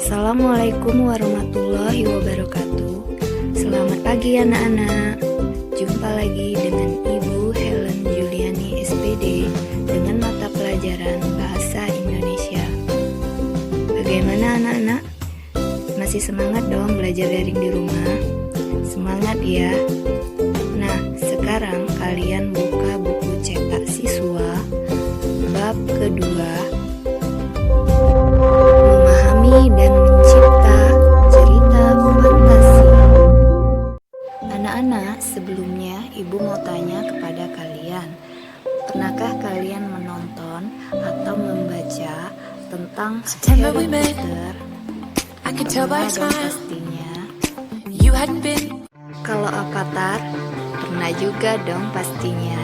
Assalamualaikum warahmatullahi wabarakatuh. Selamat pagi anak-anak. Jumpa lagi dengan Ibu Helen Juliani SPD dengan mata pelajaran Bahasa Indonesia. Bagaimana anak-anak? Masih semangat dong belajar daring di rumah? Semangat ya. Nah, sekarang kalian buka buku cetak siswa bab kedua, memahami dan mencipta cerita fantasi. Anak-anak, sebelumnya Ibu mau tanya kepada kalian, pernahkah kalian menonton atau membaca tentang Harry Potter? Pernah dong pastinya. Kalau Avatar, pernah juga dong pastinya.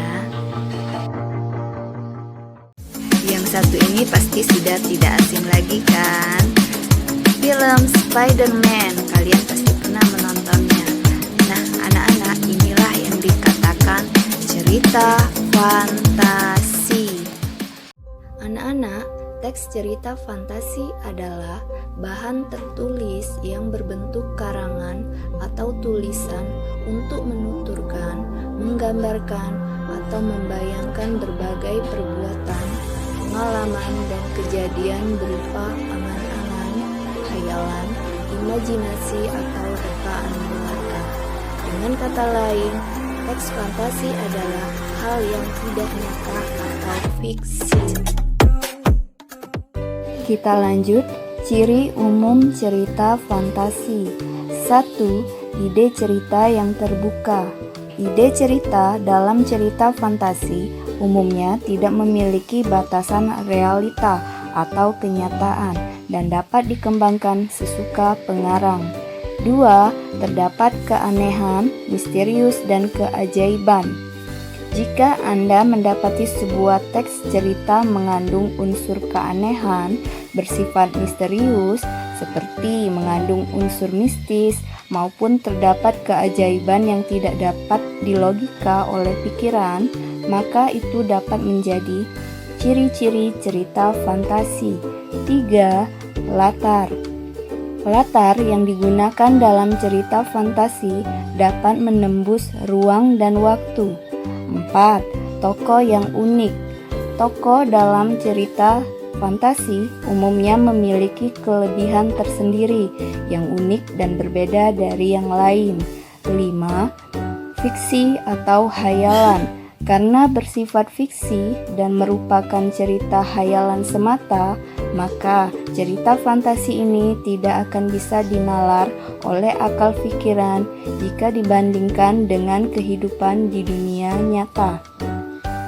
Yang satu ini pasti sudah tidak asing lagi kan? Film Spider-Man, kalian pasti pernah menontonnya. Nah, anak-anak, inilah yang dikatakan cerita fantasi. Anak-anak, teks cerita fantasi adalah bahan tertulis yang berbentuk karangan atau tulisan untuk menuturkan, menggambarkan, atau membayangkan berbagai perbuatan, pengalaman dan kejadian berupa angan-angan, khayalan, imajinasi atau rekaan belaka. Dengan kata lain, teks fantasi adalah hal yang tidak nyata atau fiksi. Kita lanjut, ciri umum cerita fantasi. 1. Ide cerita yang terbuka. Ide cerita dalam cerita fantasi umumnya tidak memiliki batasan realita atau kenyataan dan dapat dikembangkan sesuka pengarang. 2. Terdapat keanehan, misterius, dan keajaiban. Jika Anda mendapati sebuah teks cerita mengandung unsur keanehan, bersifat misterius, seperti mengandung unsur mistis, maupun terdapat keajaiban yang tidak dapat dilogika oleh pikiran, maka itu dapat menjadi ciri-ciri cerita fantasi. 3. Latar. Latar yang digunakan dalam cerita fantasi dapat menembus ruang dan waktu. 4. Tokoh yang unik. Tokoh dalam cerita fantasi umumnya memiliki kelebihan tersendiri yang unik dan berbeda dari yang lain. 5. Fiksi atau hayalan. Karena bersifat fiksi dan merupakan cerita hayalan semata, maka cerita fantasi ini tidak akan bisa dinalar oleh akal pikiran jika dibandingkan dengan kehidupan di dunia nyata.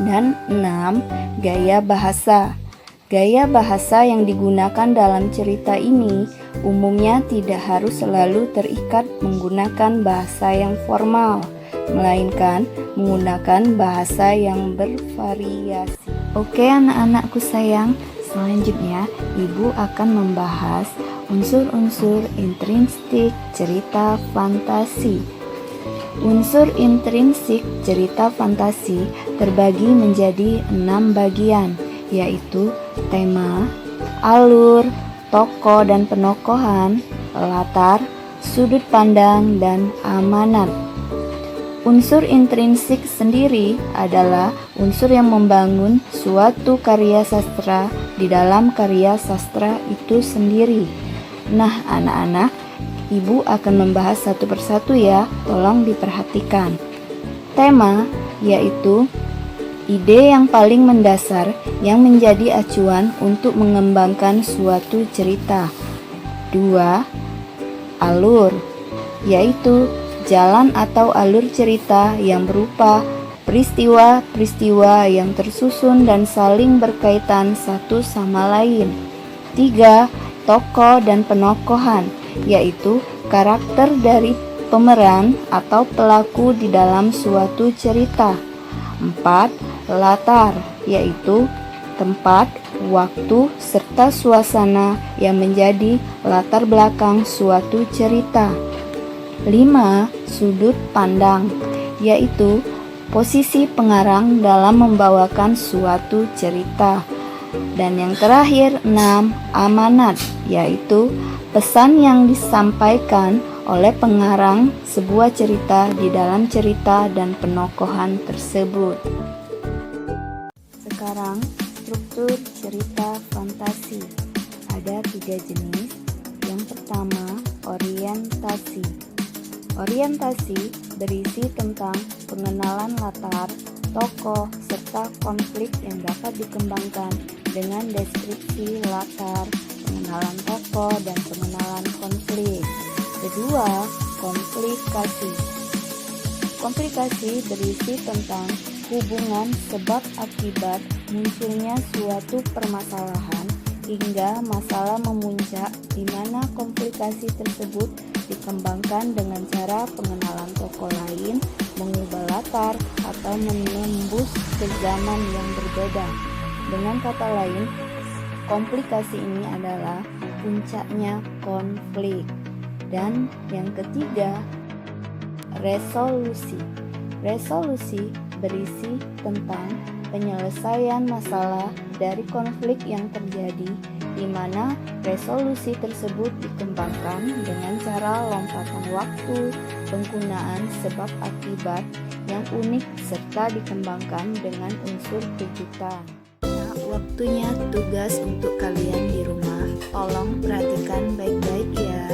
Dan 6. Gaya bahasa. Gaya bahasa yang digunakan dalam cerita ini umumnya tidak harus selalu terikat menggunakan bahasa yang formal, melainkan menggunakan bahasa yang bervariasi. Oke anak-anakku sayang, selanjutnya Ibu akan membahas unsur-unsur intrinsik cerita fantasi. Unsur intrinsik cerita fantasi terbagi menjadi 6 bagian, yaitu tema, alur, tokoh dan penokohan, latar, sudut pandang, dan amanat. Unsur intrinsik sendiri adalah unsur yang membangun suatu karya sastra di dalam karya sastra itu sendiri. Nah, anak-anak, Ibu akan membahas satu persatu ya, tolong diperhatikan. Tema, yaitu ide yang paling mendasar yang menjadi acuan untuk mengembangkan suatu cerita. 2. Alur, yaitu jalan atau alur cerita yang berupa peristiwa-peristiwa yang tersusun dan saling berkaitan satu sama lain. 3. Tokoh dan penokohan, yaitu karakter dari pemeran atau pelaku di dalam suatu cerita. 4. Latar, yaitu tempat, waktu, serta suasana yang menjadi latar belakang suatu cerita. 5. Sudut pandang, yaitu posisi pengarang dalam membawakan suatu cerita. Dan yang terakhir 6, amanat, yaitu pesan yang disampaikan oleh pengarang sebuah cerita di dalam cerita dan penokohan tersebut. Sekarang, struktur cerita fantasi. Ada 3 jenis. Yang pertama, orientasi. Orientasi berisi tentang pengenalan latar, tokoh, serta konflik yang dapat dikembangkan dengan deskripsi latar, pengenalan tokoh, dan pengenalan konflik. Kedua, komplikasi. Komplikasi berisi tentang hubungan sebab akibat munculnya suatu permasalahan hingga masalah memuncak, di mana komplikasi tersebut dikembangkan dengan cara pengenalan tokoh lain, mengubah latar, atau menembus ke zaman yang berbeda. Dengan kata lain, komplikasi ini adalah puncaknya konflik. Dan yang ketiga, resolusi. Resolusi berisi tentang penyelesaian masalah dari konflik yang terjadi, di mana resolusi tersebut dikembangkan dengan cara lompatan waktu, penggunaan sebab akibat yang unik, serta dikembangkan dengan unsur kejutan. Nah, waktunya tugas untuk kalian di rumah. Tolong perhatikan baik-baik ya.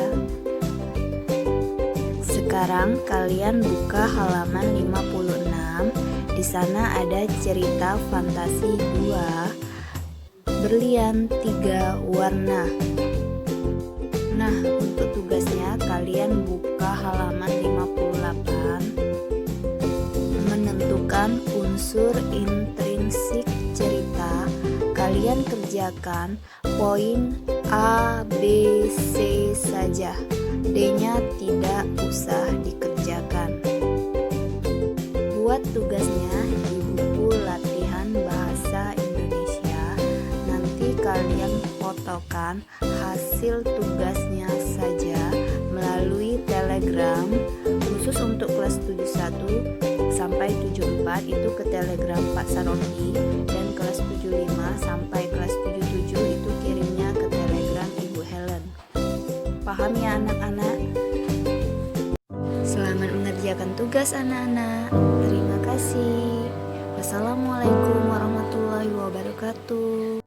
Sekarang kalian buka halaman 56. Di sana ada cerita fantasi 2, berlian 3 warna. Nah, untuk tugasnya kalian buka halaman 58. Menentukan unsur intrinsik cerita. Kalian kerjakan poin A, B, C saja. D-nya tidak usah dikerjakan. Buat tugasnya di buku latihan bahasa Indonesia. Nanti kalian fotokan hasil tugasnya saja melalui Telegram khusus untuk kelas 71 sampai 74 itu ke Telegram Pak Sarondi, dan kelas 75 sampai kelas 77 itu kirimnya ke Telegram Ibu Helen. Paham ya anak-anak? Selamat mengerjakan tugas anak-anak. Terima kasih. Wassalamualaikum warahmatullahi wabarakatuh.